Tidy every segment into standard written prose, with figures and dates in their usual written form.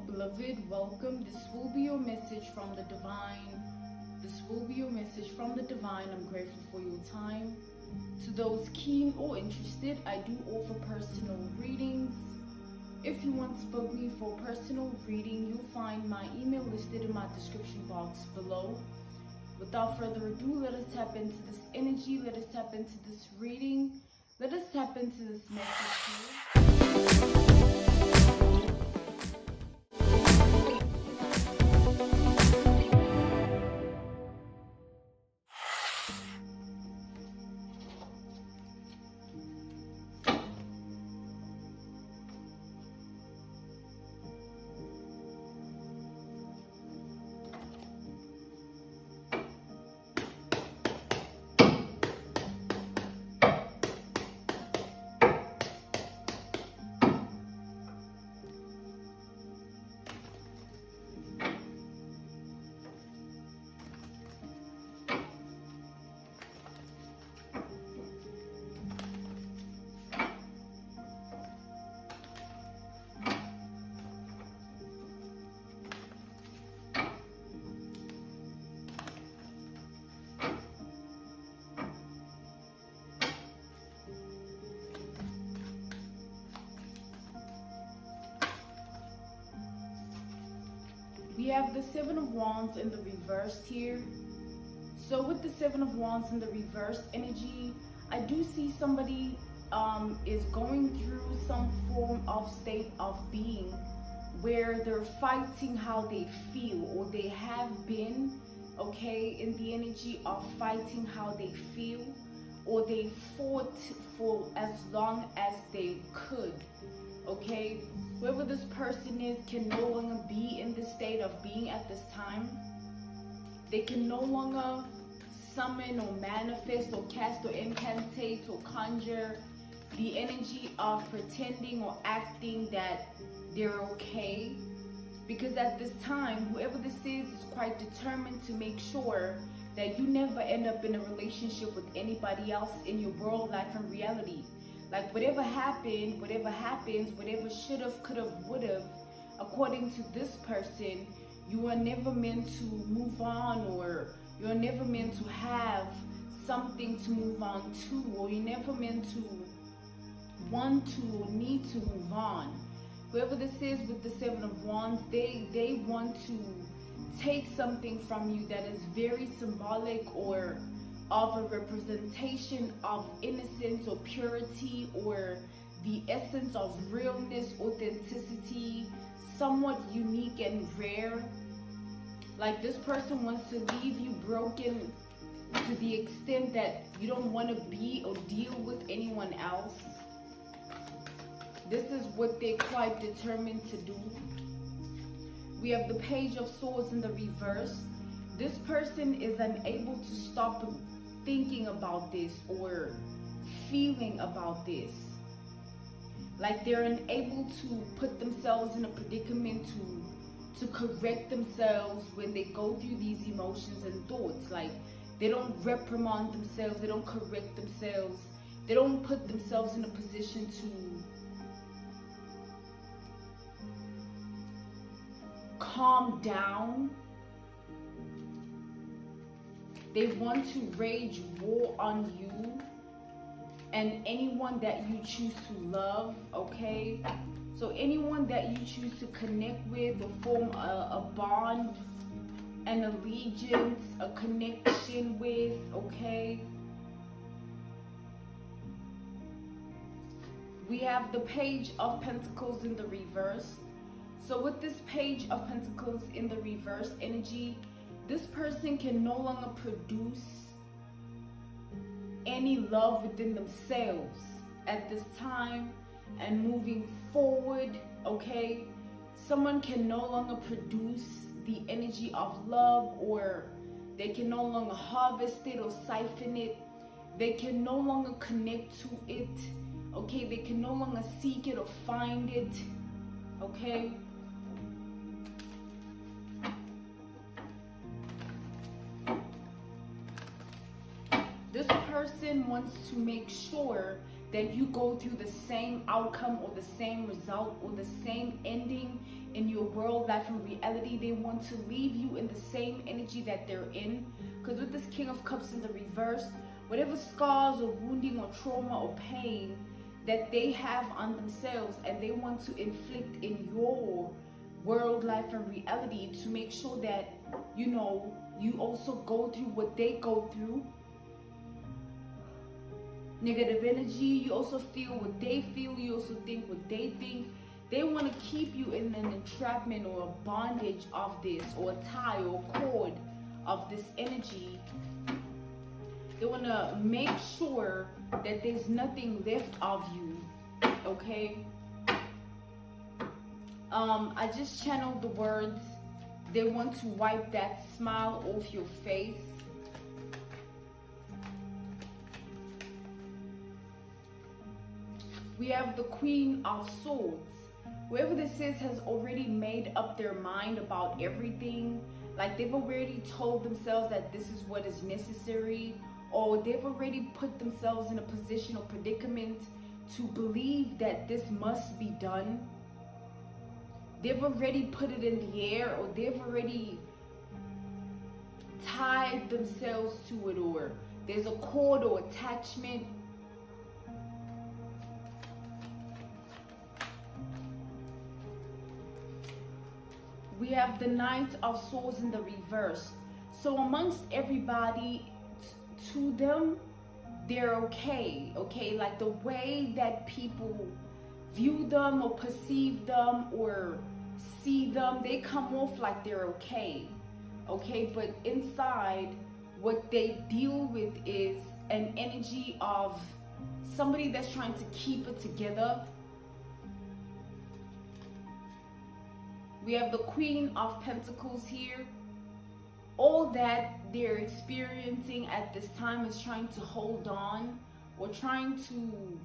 beloved, welcome. This will be your message from the divine. I'm grateful for your time. To those keen or interested, I do offer personal readings. If you want to book me for personal reading, you'll find my email listed in my description box below. Without further ado, let us tap into this energy. Let us tap into this reading. Let us tap into this message here. We have the Seven of Wands in the reverse here. So with the Seven of Wands in the reverse energy, I do see somebody is going through some form of state of being where they're fighting how they feel, or they have been, okay, in the energy of fighting how they feel, or they fought for as long as they could. Okay, whoever this person is can no longer be in the state of being at this time. They can no longer summon or manifest or cast or incantate or conjure the energy of pretending or acting that they're okay. Because at this time, whoever this is quite determined to make sure that you never end up in a relationship with anybody else in your world, life, and reality. Like whatever happened, whatever happens, whatever should have, could have, would have, according to this person, you are never meant to move on, or you're never meant to have something to move on to, or you're never meant to want to or need to move on. Whoever this is with the Seven of Wands, they want to take something from you that is very symbolic or of a representation of innocence or purity, or the essence of realness, authenticity, somewhat unique and rare. Like this person wants to leave you broken to the extent that you don't want to be or deal with anyone else. This is what they're quite determined to do. We have the Page of Swords in the reverse. This person is unable to stop thinking about this or feeling about this. Like they're unable to put themselves in a predicament to correct themselves when they go through these emotions and thoughts. Like they don't reprimand themselves, they don't correct themselves, they don't put themselves in a position to calm down. They want to wage war on you and anyone that you choose to love, okay? So anyone that you choose to connect with or form a bond, an allegiance, a connection with, okay? We have the Page of Pentacles in the reverse. So with this Page of Pentacles in the reverse energy, this person can no longer produce any love within themselves at this time and moving forward, okay? Someone can no longer produce the energy of love, or they can no longer harvest it or siphon it. They can no longer connect to it, okay? They can no longer seek it or find it, okay? This person wants to make sure that you go through the same outcome or the same result or the same ending in your your world, life, and reality. They want to leave you in the same energy that they're in. Because with this King of Cups in the reverse, whatever scars or wounding or trauma or pain that they have on themselves, and they want to inflict in your world, life, and reality to make sure that, you know, you also go through what they go through. Negative energy, you also feel what they feel, you also think what they think. They want to keep you in an entrapment or a bondage of this, or a tie or cord of this energy. They want to make sure that there's nothing left of you, okay? I just channeled the words. They want to wipe that smile off your face. We have the Queen of Swords. Whoever this is has already made up their mind about everything. Like they've already told themselves that this is what is necessary, or they've already put themselves in a position or predicament to believe that this must be done. They've already put it in the air, or they've already tied themselves to it, or there's a cord or attachment. We have the Knight of Swords in the reverse. So amongst everybody, to them, they're okay, okay? Like the way that people view them or perceive them or see them, they come off like they're okay, okay? But inside, what they deal with is an energy of somebody that's trying to keep it together. We have the Queen of Pentacles here. All that they're experiencing at this time is trying to hold on, or trying to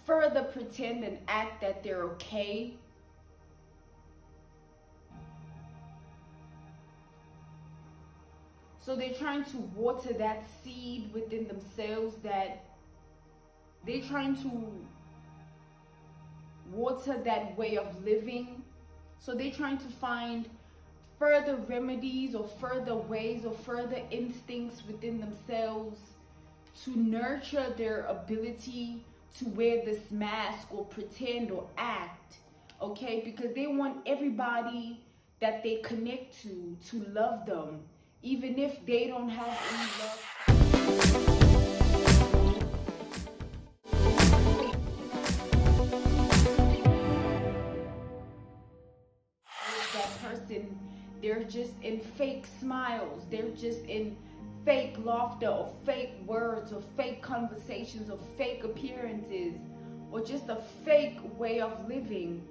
further pretend and act that they're okay. So they're trying to water that seed within themselves, that they're trying to water that way of living. So they're trying to find further remedies or further ways or further instincts within themselves to nurture their ability to wear this mask or pretend or act, okay? Because they want everybody that they connect to love them, even if they don't have any love. They're just in fake smiles, they're just in fake laughter or fake words or fake conversations or fake appearances, or just a fake way of living.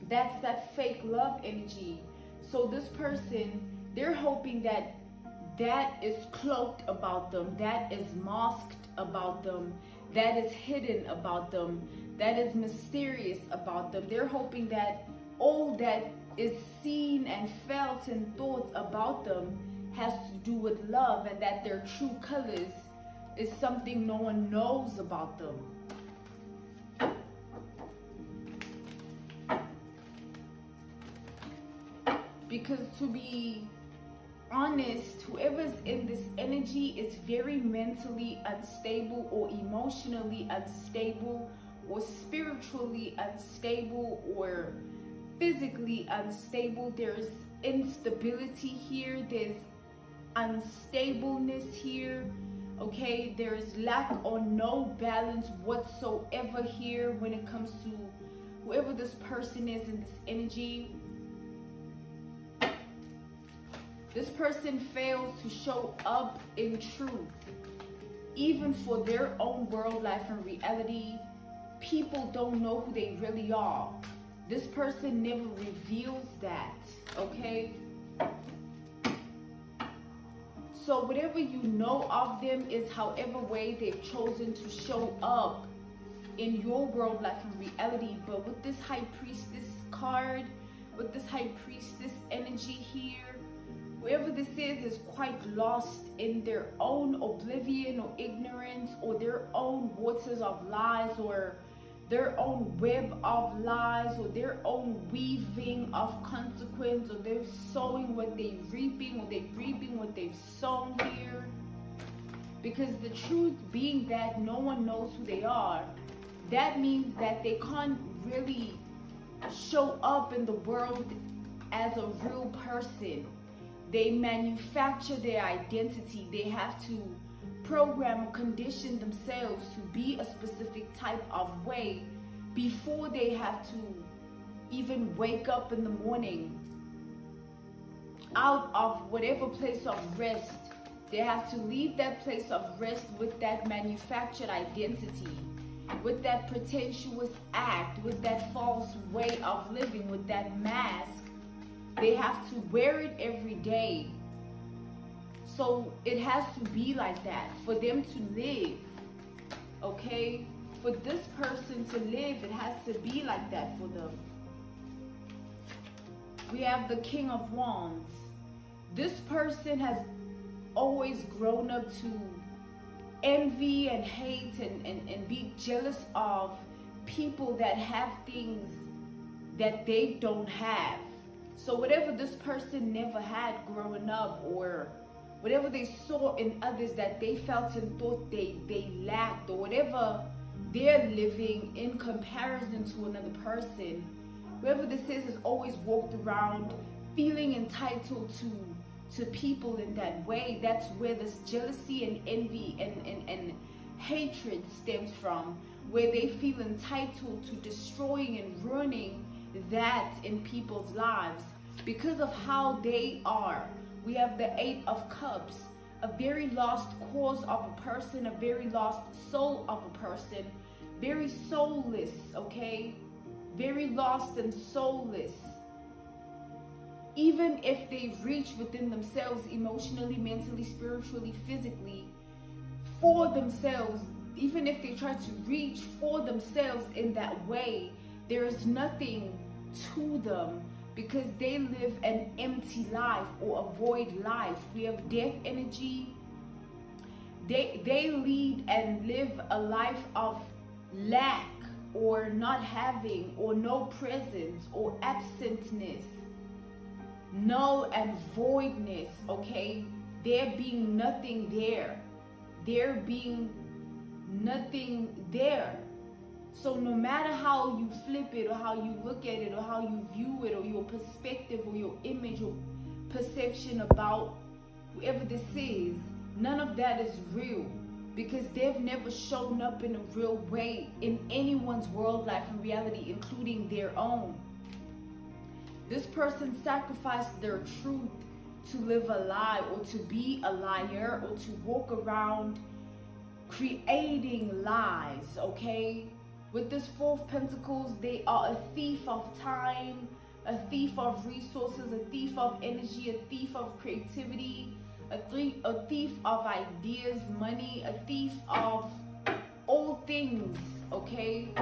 That's that fake love energy. So this person, they're hoping that that is cloaked about them, that is masked about them, that is hidden about them, that is mysterious about them. They're hoping that all that is seen and felt and thought about them has to do with love, and that their true colors is something no one knows about them. Because to be honest, whoever's in this energy is very mentally unstable, or emotionally unstable, or spiritually unstable, or physically unstable. There's instability here, there's unstableness here, okay? There's lack or no balance whatsoever here when it comes to whoever this person is in this energy. This person fails to show up in truth, even for their own world, life, and reality. People don't know who they really are. This person never reveals that, okay? So whatever you know of them is however way they've chosen to show up in your world, life, and reality. But with this High Priestess card, with this High Priestess energy here, whoever this is quite lost in their own oblivion or ignorance, or their own waters of lies, or their own web of lies, or their own weaving of consequence, or they're sowing what they're reaping, or they're reaping what they've sown here. Because the truth being that no one knows who they are, that means that they can't really show up in the world as a real person. They manufacture their identity. They have to program or condition themselves to be a specific type of way before they have to even wake up in the morning out of whatever place of rest. They have to leave that place of rest with that manufactured identity, with that pretentious act, with that false way of living, with that mask. They have to wear it every day. So it has to be like that for them to live, okay? For this person to live, it has to be like that for them. We have the King of Wands. This person has always grown up to envy and hate and be jealous of people that have things that they don't have. So whatever this person never had growing up, or whatever they saw in others that they felt and thought they lacked, or whatever they're living in comparison to another person, whoever this is has always walked around feeling entitled to people in that way. That's where this jealousy and envy and hatred stems from, where they feel entitled to destroying and ruining that in people's lives because of how they are. We have the Eight of Cups, a very lost cause of a person, a very lost soul of a person, very soulless, okay? Very lost and soulless. Even if they've reached within themselves emotionally, mentally, spiritually, physically, for themselves, even if they try to reach for themselves in that way, there is nothing to them because they live an empty life or a void life. We have death energy. They lead and live a life of lack, or not having, or no presence, or absentness, null and voidness, okay? There being nothing there. There being nothing there. So no matter how you flip it, or how you look at it, or how you view it, or your perspective, or your image, or perception about whoever this is, none of that is real, because they've never shown up in a real way in anyone's world life and reality, including their own. This person sacrificed their truth to live a lie, or to be a liar, or to walk around creating lies, okay? With this Four of Pentacles, they are a thief of time, a thief of resources, a thief of energy, a thief of creativity, a thief of ideas, money, a thief of all things, okay?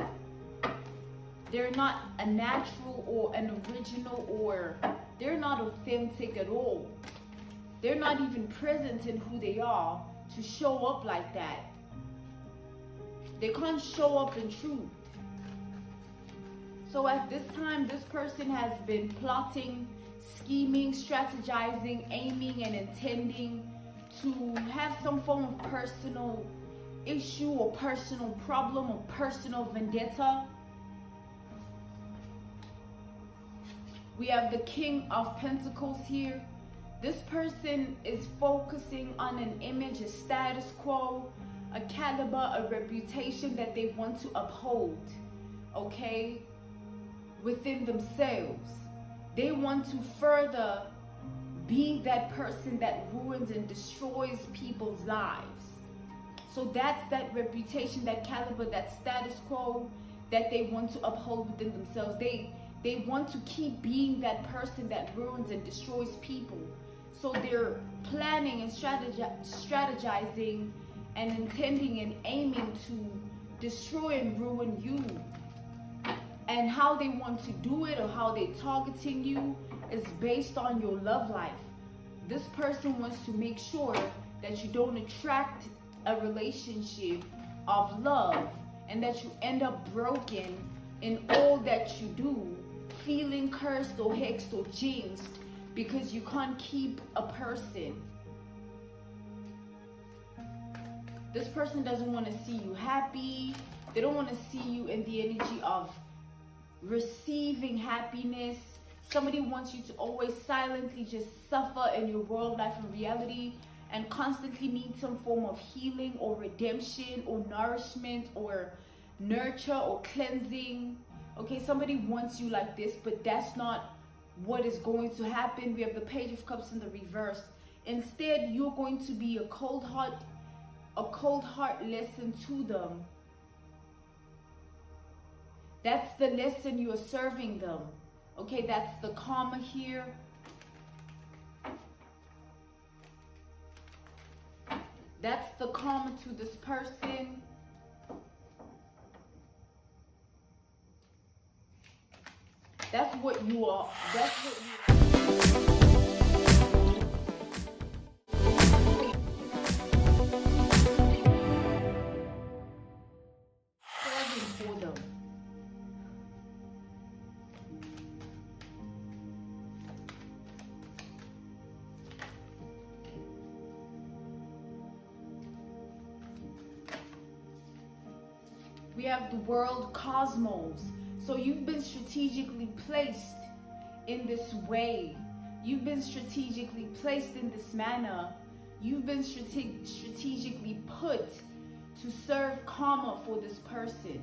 They're not a natural or an original, or they're not authentic at all. They're not even present in who they are to show up like that. They can't show up in truth. So at this time, this person has been plotting, scheming, strategizing, aiming, and intending to have some form of personal issue, or personal problem, or personal vendetta. We have the King of Pentacles here. This person is focusing on an image, a status quo, a caliber, a reputation that they want to uphold, okay, within themselves. They want to further be that person that ruins and destroys people's lives. So that's that reputation, that caliber, that status quo that they want to uphold within themselves. They want to keep being that person that ruins and destroys people. So they're planning and strategizing and intending and aiming to destroy and ruin you. And how they want to do it, or how they're targeting you, is based on your love life. This person wants to make sure that you don't attract a relationship of love and that you end up broken in all that you do, feeling cursed or hexed or jinxed because you can't keep a person. This person doesn't want to see you happy. They don't want to see you in the energy of receiving happiness. Somebody wants you to always silently just suffer in your world life and reality, and constantly need some form of healing or redemption or nourishment or nurture or cleansing. Okay, somebody wants you like this, but that's not what is going to happen. We have the Page of Cups in the reverse. Instead, you're going to be a cold heart lesson to them. That's the lesson you are serving them. Okay, that's the karma here. That's the karma to this person. That's what you are. That's what you are. Serving for them. We have the world cosmos. So you've been strategically placed in this way. You've been strategically placed in this manner. You've been strategically put to serve karma for this person,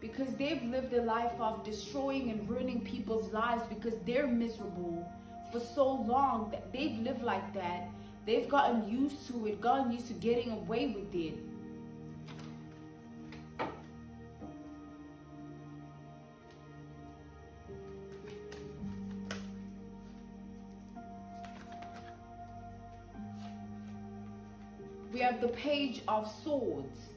because they've lived a life of destroying and ruining people's lives because they're miserable for so long that they've lived like that. They've gotten used to it, gotten used to getting away with it. We have the Page of Swords.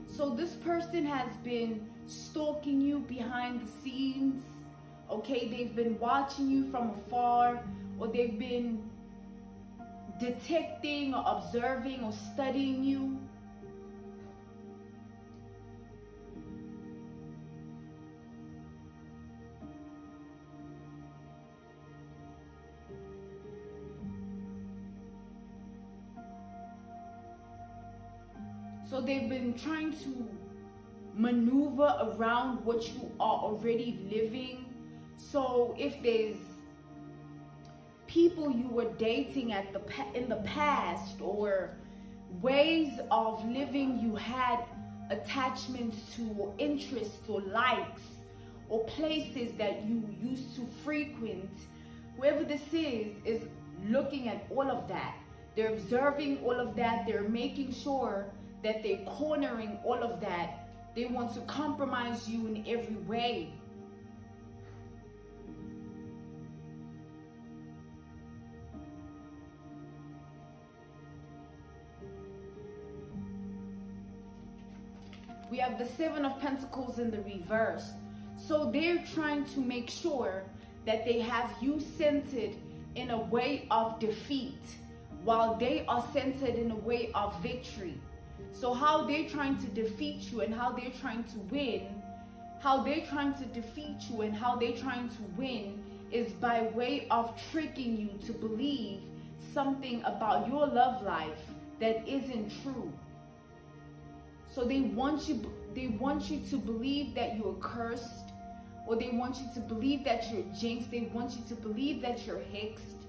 So this person has been stalking you behind the scenes. Okay, they've been watching you from afar, or they've been detecting or observing or studying you. So they've been trying to maneuver around what you are already living. So if there's people you were dating in the past, or ways of living you had attachments to, or interests or likes, or places that you used to frequent, whoever this is looking at all of that. They're observing all of that. They're making sure that they're cornering all of that. They want to compromise you in every way. We have the Seven of Pentacles in the reverse. So they're trying to make sure that they have you centered in a way of defeat, while they are centered in a way of victory. So how they're trying to defeat you and how they're trying to win, is by way of tricking you to believe something about your love life that isn't true. So they want you to believe that you're cursed, or they want you to believe that you're jinxed. They want you to believe that you're hexed.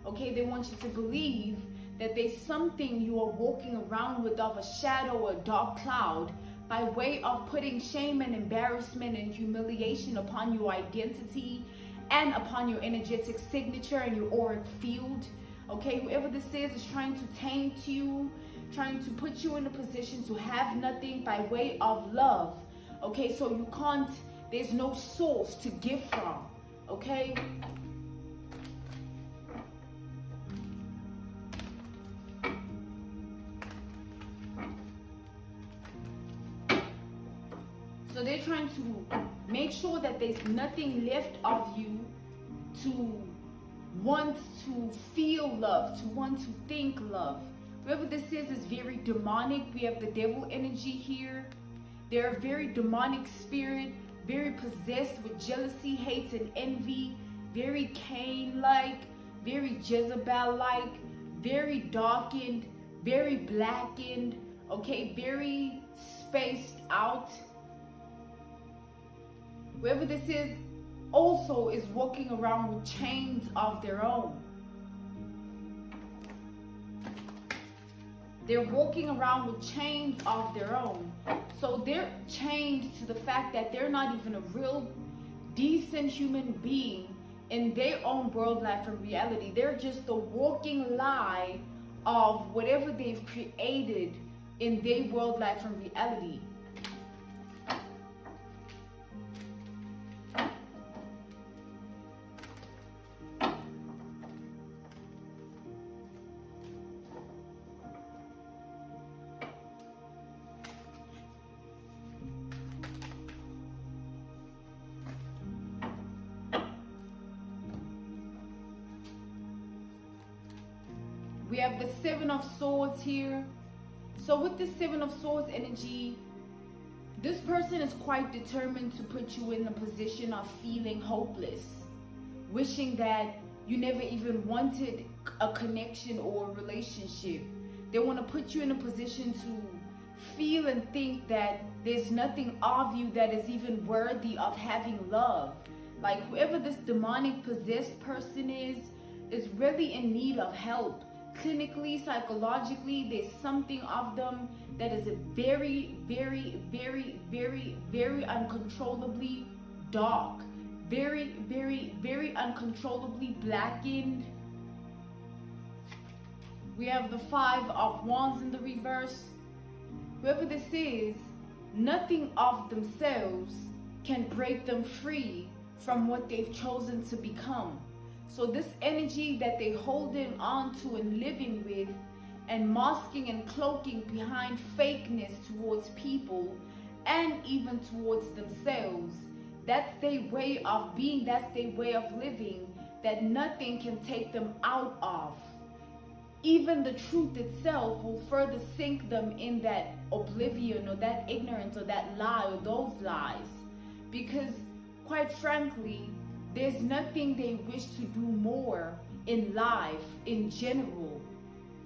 Okay, they want you to believe that there's something you are walking around with of a shadow or a dark cloud, by way of putting shame and embarrassment and humiliation upon your identity and upon your energetic signature and your auric field. Okay, whoever this is trying to taint you, trying to put you in a position to have nothing by way of love. Okay, so you can't, there's no source to give from. Okay. So they're trying to make sure that there's nothing left of you to want to feel love, to want to think love. Whoever this is very demonic. We have the devil energy here. They're a very demonic spirit, very possessed with jealousy, hate, and envy, very Cain-like, very Jezebel-like, very darkened, very blackened, okay, very spaced out. Whoever this is also is walking around with chains of their own. They're walking around with chains of their own. So they're chained to the fact that they're not even a real decent human being in their own world, life, and reality. They're just the walking lie of whatever they've created in their world, life, and reality. We have the Seven of Swords here. So with the Seven of Swords energy, this person is quite determined to put you in a position of feeling hopeless, wishing that you never even wanted a connection or a relationship. They want to put you in a position to feel and think that there's nothing of you that is even worthy of having love. Like whoever this demonic possessed person is really in need of help. Clinically, psychologically, there's something of them that is a very, very, very, very, very uncontrollably dark, very, very, very uncontrollably blackened. We have the Five of Wands in the reverse. Whoever this is, nothing of themselves can break them free from what they've chosen to become. So this energy that they're holding on to and living with and masking and cloaking behind fakeness towards people and even towards themselves, that's their way of being, that's their way of living, that nothing can take them out of. Even the truth itself will further sink them in that oblivion or that ignorance or that lie or those lies. Because quite frankly, there's nothing they wish to do more in life in general.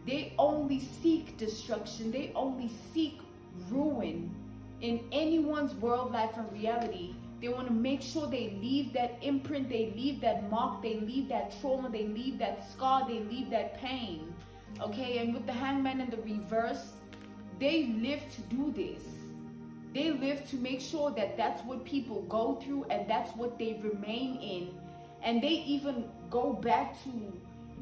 They only seek destruction. They only seek ruin in anyone's world, life, and reality. They want to make sure they leave that imprint, they leave that mark, they leave that trauma, they leave that scar, they leave that pain. Okay, and with the Hangman in the reverse, they live to do this. They live to make sure that that's what people go through and that's what they remain in. And they even go back to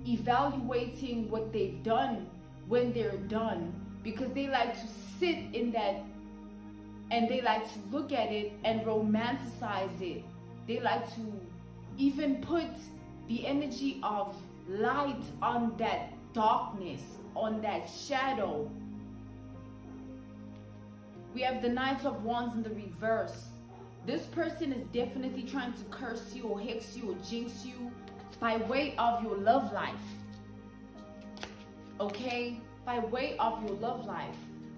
evaluating what they've done when they're done, because they like to sit in that and they like to look at it and romanticize it. They like to even put the energy of light on that darkness, on that shadow. We have the Knight of Wands in the reverse. This person is definitely trying to curse you or hex you or jinx you by way of your love life. Okay? By way of your love life.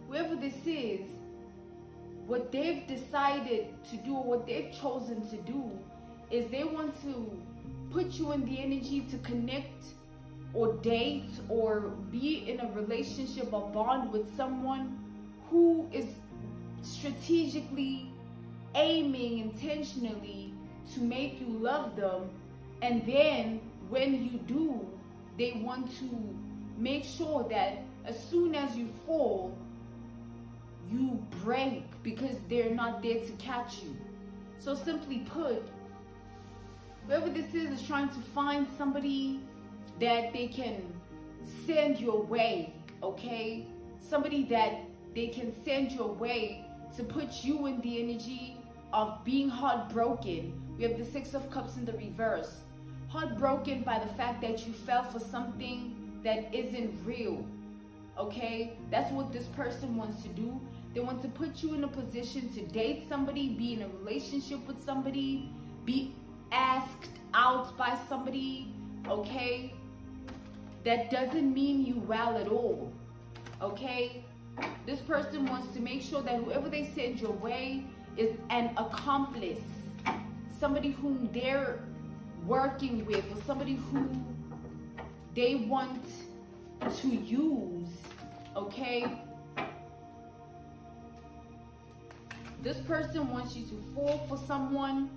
Whoever this is, what they've decided to do or what they've chosen to do is they want to put you in the energy to connect or date or be in a relationship or bond with someone who is strategically aiming intentionally to make you love them, and then when you do, they want to make sure that as soon as you fall, you break because they're not there to catch you. So simply put, whoever this is trying to find somebody that they can send your way, okay? Somebody that they can send your way to put you in the energy of being heartbroken. We have the Six of Cups in the reverse. Heartbroken by the fact that you fell for something that isn't real, okay? That's what this person wants to do. They want to put you in a position to date somebody, be in a relationship with somebody, be asked out by somebody, okay? That doesn't mean you well at all, okay? This person wants to make sure that whoever they send your way is an accomplice, somebody whom they're working with, or somebody who they want to use, okay? This person wants you to fall for someone,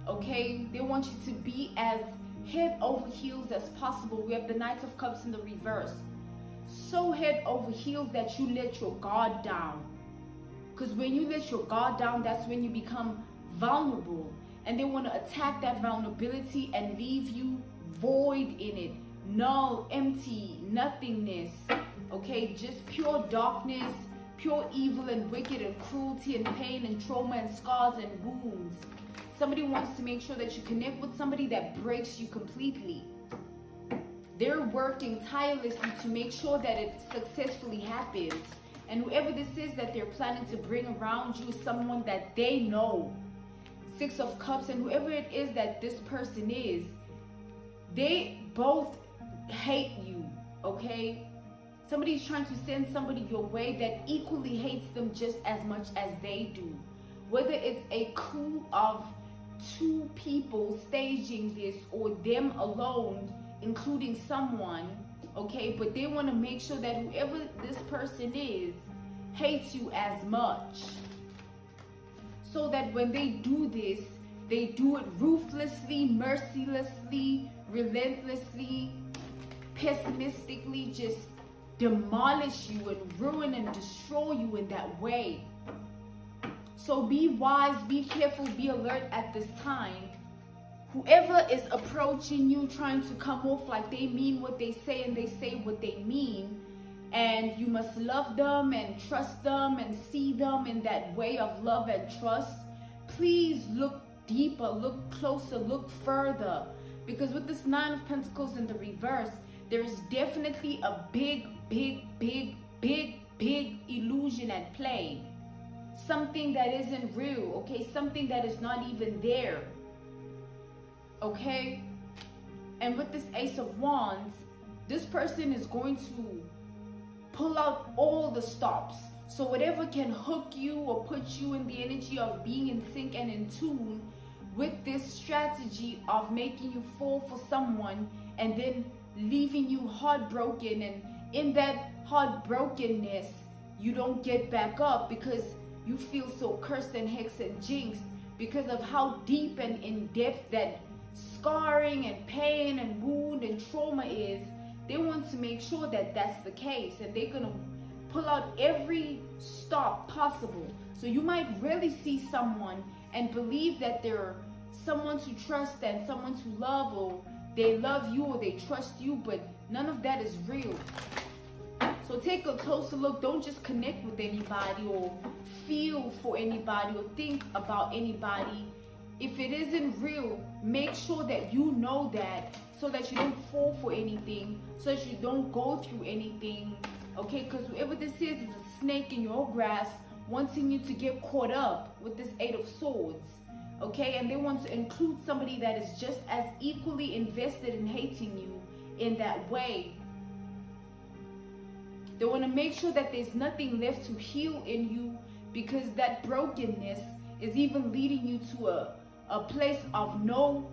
okay? They want you to be as head over heels as possible. We have the Knight of Cups in the reverse. So head over heels that you let your guard down. Because when you let your guard down, that's when you become vulnerable. And they want to attack that vulnerability and leave you void in it. Null, empty, nothingness. Okay, just pure darkness, pure evil and wicked and cruelty and pain and trauma and scars and wounds. Somebody wants to make sure that you connect with somebody that breaks you completely. They're working tirelessly to make sure that it successfully happens. And whoever this is that they're planning to bring around you is someone that they know. Six of Cups, and whoever it is that this person is, they both hate you, okay? Somebody's trying to send somebody your way that equally hates them just as much as they do. Whether it's a crew of 2 people staging this or them alone, including someone, okay? But they want to make sure that whoever this person is hates you as much. So that when they do this, they do it ruthlessly, mercilessly, relentlessly, pessimistically, just demolish you and ruin and destroy you in that way. So be wise, be careful, be alert at this time. Whoever is approaching you, trying to come off like they mean what they say and they say what they mean, and you must love them and trust them and see them in that way of love and trust, please look deeper, look closer, look further. Because with this 9 of Pentacles in the reverse, there is definitely a big illusion at play. Something that isn't real, okay? Something that is not even there, okay? And with this Ace of Wands, this person is going to pull out all the stops. So whatever can hook you or put you in the energy of being in sync and in tune with this strategy of making you fall for someone and then leaving you heartbroken, and in that heartbrokenness you don't get back up because you feel so cursed and hexed and jinxed because of how deep and in depth that scarring and pain and wound and trauma is. They want to make sure that that's the case, and they're gonna pull out every stop possible. So you might really see someone and believe that they're someone to trust and someone to love, or they love you or they trust you, but none of that is real. So take a closer look. Don't just connect with anybody or feel for anybody or think about anybody. If it isn't real, make sure that you know that, so that you don't fall for anything, so that you don't go through anything, okay? Because whoever this is a snake in your grass wanting you to get caught up with this 8 of Swords, okay? And they want to include somebody that is just as equally invested in hating you in that way. They want to make sure that there's nothing left to heal in you, because that brokenness is even leading you to a place of no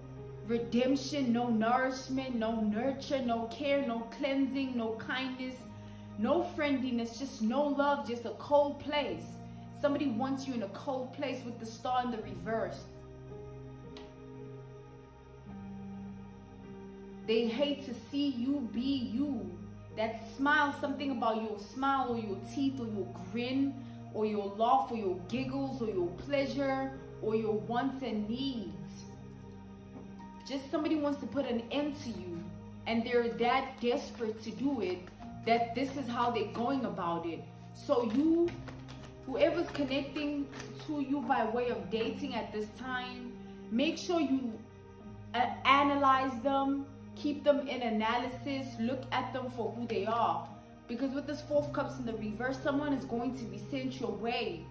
redemption, no nourishment, no nurture, no care, no cleansing, no kindness, no friendliness, just no love, just a cold place. Somebody wants you in a cold place with the Star in the reverse. They hate to see you be you. That smile, something about your smile or your teeth or your grin or your laugh or your giggles or your pleasure or your wants and needs. Just somebody wants to put an end to you, and they're that desperate to do it that this is how they're going about it. So you, whoever's connecting to you by way of dating at this time, make sure you analyze them, keep them in analysis, look at them for who they are. Because with this 4 of Cups in the reverse, someone is going to be sent your way.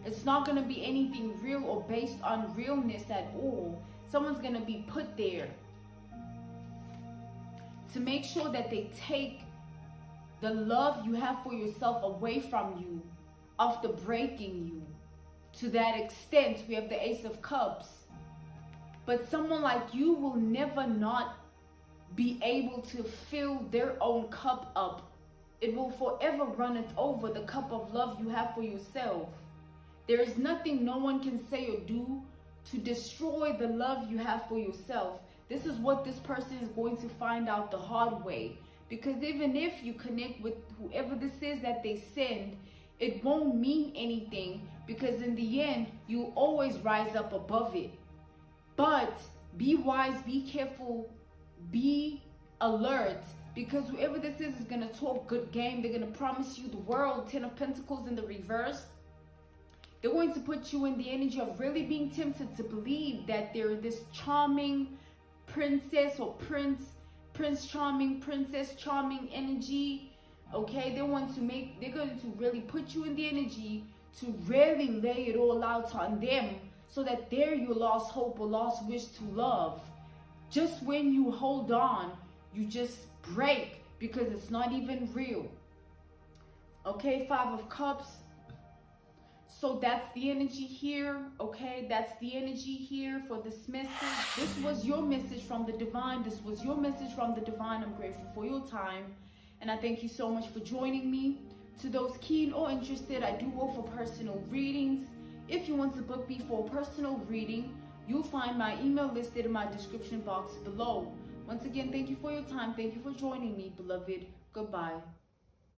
It's not going to be anything real or based on realness at all. Someone's going to be put there to make sure that they take the love you have for yourself away from you after breaking you. To that extent, we have the Ace of Cups. But someone like you will never not be able to fill their own cup up. It will forever run it over, the cup of love you have for yourself. There is nothing no one can say or do to destroy the love you have for yourself. This is what this person is going to find out the hard way. Because even if you connect with whoever this is that they send, it won't mean anything, because in the end, you'll always rise up above it. But be wise, be careful, be alert, because whoever this is going to talk good game. They're going to promise you the world. 10 of Pentacles in the reverse. They're going to put you in the energy of really being tempted to believe that they're this charming princess or prince charming, princess charming energy. Okay, they're going to really put you in the energy to really lay it all out on them, so that they're your lost hope or lost wish to love. Just when you hold on, you just break, because it's not even real. Okay, 5 of Cups. So that's the energy here. Okay, that's the energy here for this message. This was your message from the divine. This was your message from the divine. I'm grateful for your time, and I thank you so much for joining me. To those keen or interested, I do offer personal readings. If you want to book me for a personal reading, you'll find my email listed in my description box below. Once again, thank you for your time. Thank you for joining me, beloved. Goodbye.